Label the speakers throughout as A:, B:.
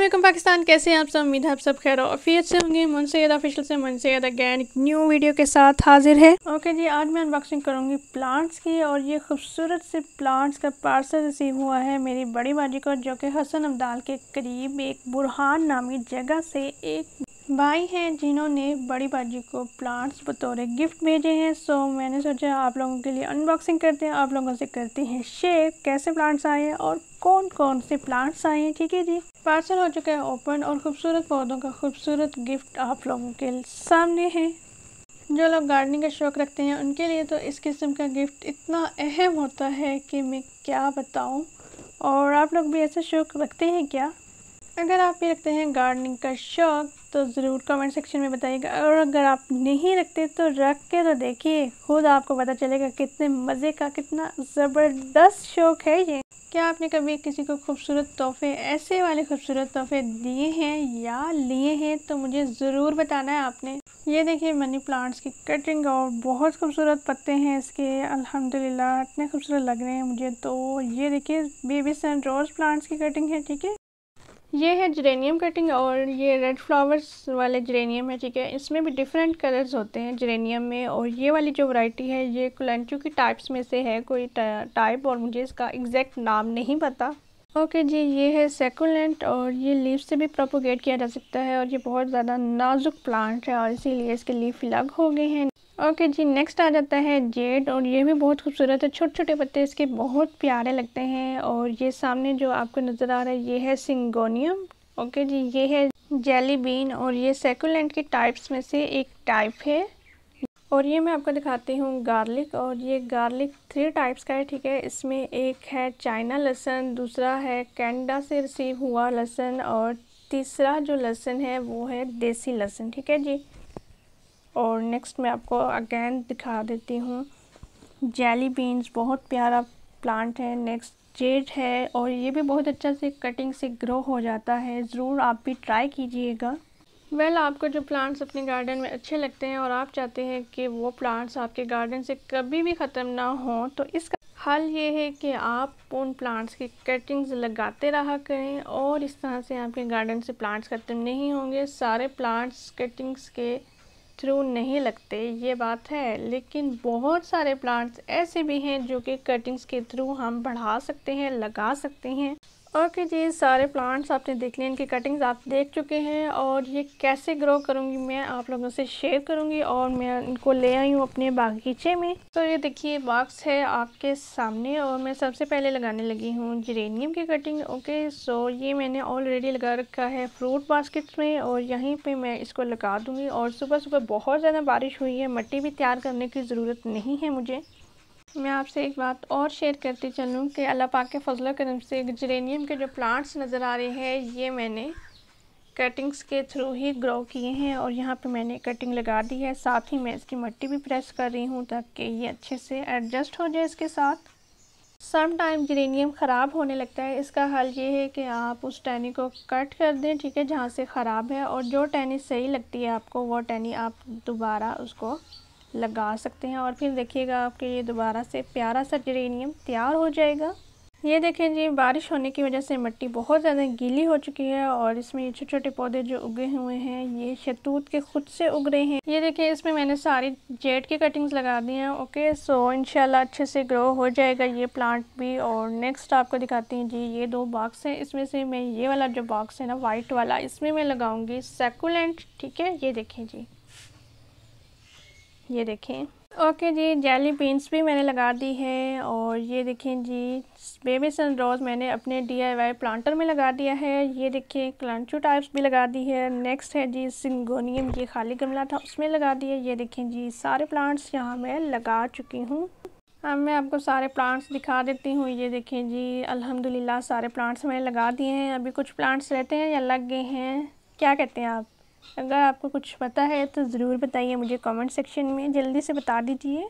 A: वालेकुम पाकिस्तान, कैसे हैं आप सब। उम्मीद है आप सब खैर ऑफियत से होंगे। मुनसैयद ऑफिशियल से मुनसैयद अगैन एक न्यू वीडियो के साथ हाजिर है। ओके जी, आज मैं अनबॉक्सिंग करूंगी प्लांट्स की, और ये खूबसूरत से प्लांट्स का पार्सल रिसीव हुआ है मेरी बड़ी बाजी को, जो कि हसन अब्दाल के करीब एक बुरहान नामी जगह से एक भाई हैं जिन्होंने बड़ी बाजी को प्लांट्स बतौर गिफ्ट भेजे हैं। सो मैंने सोचा आप लोगों के लिए अनबॉक्सिंग करते हैं, आप लोगों से करते हैं शेयर कैसे प्लांट्स आए हैं और कौन कौन से प्लांट्स आए हैं। ठीक है जी, पार्सल हो चुका है ओपन, और खूबसूरत पौधों का खूबसूरत गिफ्ट आप लोगों के सामने है। जो लोग गार्डनिंग का शौक़ रखते हैं उनके लिए तो इस किस्म का गिफ्ट इतना अहम होता है कि मैं क्या बताऊँ। और आप लोग भी ऐसा शौक़ रखते हैं क्या? अगर आप भी रखते हैं गार्डनिंग का शौक़ तो ज़रूर कमेंट सेक्शन में बताइएगा, और अगर आप नहीं रखते तो रख के तो देखिए, खुद आपको पता चलेगा कितने मज़े का, कितना ज़बरदस्त शौक़ है ये। क्या आपने कभी किसी को खूबसूरत तोहफे, ऐसे वाले खूबसूरत तोहफे दिए हैं या लिए हैं? तो मुझे ज़रूर बताना है आपने। ये देखिए मनी प्लांट्स की कटिंग, और बहुत खूबसूरत पत्ते हैं इसके, अल्हम्दुलिल्लाह इतने खूबसूरत लग रहे हैं मुझे तो। ये देखिए बेबी सन रोज़ प्लांट्स की कटिंग है। ठीक है, ये है जेरेनियम कटिंग, और ये रेड फ्लावर्स वाले जेरेनियम है। ठीक है, इसमें भी डिफरेंट कलर्स होते हैं जेरेनियम में, और ये वाली जो वैरायटी है ये कुलेंचू की टाइप्स में से है कोई टाइप, और मुझे इसका एग्जैक्ट नाम नहीं पता। ओके जी, ये है सेकुलेंट, और ये लीफ से भी प्रोपोगेट किया जा सकता है, और ये बहुत ज़्यादा नाजुक प्लांट है और इसीलिए इसके लीफ अलग हो गए हैं। ओके जी, नेक्स्ट आ जाता है जेड, और ये भी बहुत खूबसूरत है। छोटे छोटे पत्ते इसके बहुत प्यारे लगते हैं। और ये सामने जो आपको नज़र आ रहा है ये है सिंगोनियम। ओके जी, ये है जेली बीन, और ये सेकुलेंट के टाइप्स में से एक टाइप है। और ये मैं आपको दिखाती हूँ गार्लिक, और ये गार्लिक 3 टाइप्स का है। ठीक है, इसमें एक है चाइना लहसुन, दूसरा है कनाडा से रिसीव हुआ लहसुन, और तीसरा जो लहसुन है वो है देसी लहसुन। ठीक है जी, और नेक्स्ट मैं आपको अगेन दिखा देती हूँ जेली बीन्स, बहुत प्यारा प्लांट है। नेक्स्ट जेड है, और ये भी बहुत अच्छा से कटिंग से ग्रो हो जाता है, ज़रूर आप भी ट्राई कीजिएगा। आपको जो प्लांट्स अपने गार्डन में अच्छे लगते हैं और आप चाहते हैं कि वो प्लांट्स आपके गार्डन से कभी भी ख़त्म ना हो, तो इसका हल ये है कि आप उन प्लांट्स की कटिंग्स लगाते रहा करें, और इस तरह से आपके गार्डन से प्लांट्स ख़त्म नहीं होंगे। सारे प्लांट्स कटिंग्स के थ्रू नहीं लगते, ये बात है, लेकिन बहुत सारे प्लांट्स ऐसे भी हैं जो कि कटिंग्स के थ्रू हम बढ़ा सकते हैं, लगा सकते हैं। ओके जी, सारे प्लांट्स आपने देख लिए, इनकी कटिंग्स आप देख चुके हैं, और ये कैसे ग्रो करूँगी मैं आप लोगों से शेयर करूँगी, और मैं इनको ले आई हूँ अपने बागीचे में। तो ये देखिए बॉक्स है आपके सामने, और मैं सबसे पहले लगाने लगी हूँ जेरेनियम की कटिंग। ओके, सो ये मैंने ऑलरेडी लगा रखा है फ्रूट बास्केट्स में, और यहीं पर मैं इसको लगा दूँगी। और सुबह सुबह बहुत ज़्यादा बारिश हुई है, मिट्टी भी तैयार करने की ज़रूरत नहीं है मुझे। मैं आपसे एक बात और शेयर करती चलूँ कि अल्लाह पाक के फजल करम से जेरेनियम के जो प्लांट्स नज़र आ रहे हैं ये मैंने कटिंग्स के थ्रू ही ग्रो किए हैं, और यहाँ पे मैंने कटिंग लगा दी है। साथ ही मैं इसकी मिट्टी भी प्रेस कर रही हूँ ताकि ये अच्छे से एडजस्ट हो जाए इसके साथ। सम टाइम जेरेनियम ख़राब होने लगता है, इसका हल ये है कि आप उस टहनी को कट कर दें। ठीक है, जहाँ से ख़राब है, और जो टहनी सही लगती है आपको वो टहनी आप दोबारा उसको लगा सकते हैं, और फिर देखिएगा आपके ये दोबारा से प्यारा सा जेरेनियम तैयार हो जाएगा। ये देखें जी, बारिश होने की वजह से मिट्टी बहुत ज़्यादा गीली हो चुकी है, और इसमें ये छोटे छोटे पौधे जो उगे हुए हैं ये शहतूत के खुद से उग रहे हैं। ये देखिए इसमें मैंने सारी जेड की कटिंग्स लगा दी हैं। ओके, सो इंशाल्लाह अच्छे से ग्रो हो जाएगा ये प्लांट भी। और नेक्स्ट आपको दिखाती हैं जी, ये 2 बॉक्स हैं, इसमें से मैं ये वाला जो बॉक्स है ना वाइट वाला, इसमें मैं लगाऊंगी सेकुलेंट। ठीक है, ये देखें जी, ये देखें। ओके जी, जेली बीन्स भी मैंने लगा दी है, और ये देखें जी बेबी सन रोज़ मैंने अपने DIY प्लांटर में लगा दिया है। ये देखिए क्लांचू टाइप्स भी लगा दी है। नेक्स्ट है जी सिंगोनियम, ये खाली गमला था उसमें लगा दिया। ये देखें जी सारे प्लांट्स यहाँ मैं लगा चुकी हूँ। अब मैं आपको सारे प्लांट्स दिखा देती हूँ। ये देखें जी, अल्हम्दुलिल्लाह सारे प्लांट्स मैंने लगा दिए हैं। अभी कुछ प्लांट्स रहते हैं या लग गए हैं, क्या कहते हैं आप? अगर आपको कुछ पता है तो ज़रूर बताइए मुझे कमेंट सेक्शन में, जल्दी से बता दीजिए।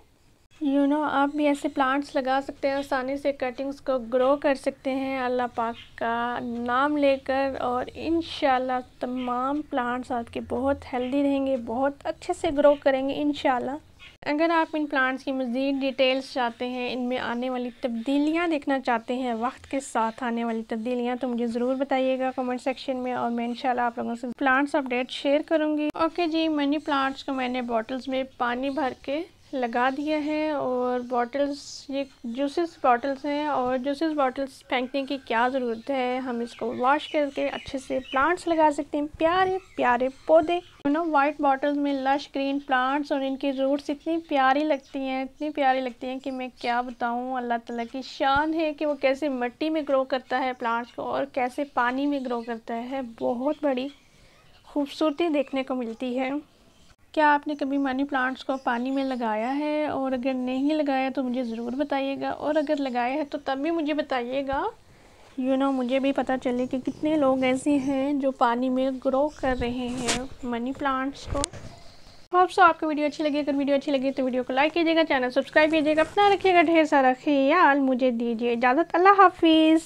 A: आप भी ऐसे प्लांट्स लगा सकते हैं, आसानी से कटिंग्स को ग्रो कर सकते हैं अल्लाह पाक का नाम लेकर, और इंशाल्लाह तमाम प्लांट्स आपके बहुत हेल्दी रहेंगे, बहुत अच्छे से ग्रो करेंगे इंशाल्लाह। अगर आप इन प्लांट्स की मज़ीद डिटेल्स चाहते हैं, इनमें आने वाली तब्दीलियाँ देखना चाहते हैं, वक्त के साथ आने वाली तब्दीलियाँ, तो मुझे ज़रूर बताइएगा कमेंट सेक्शन में और मैं इंशाल्लाह आप लोगों से प्लांट्स अपडेट शेयर करूँगी। ओके जी, मनी प्लांट्स को मैंने बॉटल्स में पानी भर के लगा दिया है और बॉटल्स ये जूसेस बॉटल्स हैं और जूसेस बॉटल्स फेंकने की क्या ज़रूरत है, हम इसको वॉश करके अच्छे से प्लांट्स लगा सकते हैं, प्यारे प्यारे पौधे। वाइट बॉटल्स में लश ग्रीन प्लांट्स और इनकी रूट्स इतनी प्यारी लगती हैं कि मैं क्या बताऊं। अल्लाह ताला की शान है कि वो कैसे मिट्टी में ग्रो करता है प्लांट्स को और कैसे पानी में ग्रो करता है। बहुत बड़ी खूबसूरती देखने को मिलती है। क्या आपने कभी मनी प्लांट्स को पानी में लगाया है? और अगर नहीं लगाया तो मुझे ज़रूर बताइएगा, और अगर लगाया है तो तब भी मुझे बताइएगा, मुझे भी पता चले कि कितने लोग ऐसे हैं जो पानी में ग्रो कर रहे हैं मनी प्लांट्स को। होप सो आपको वीडियो अच्छी लगी। अगर वीडियो अच्छी लगी तो वीडियो को लाइक कीजिएगा, चैनल सब्सक्राइब कीजिएगा, अपना रखिएगा ढेर सारा ख्याल। मुझे दीजिए इजाज़त, अल्लाह हाफिज़।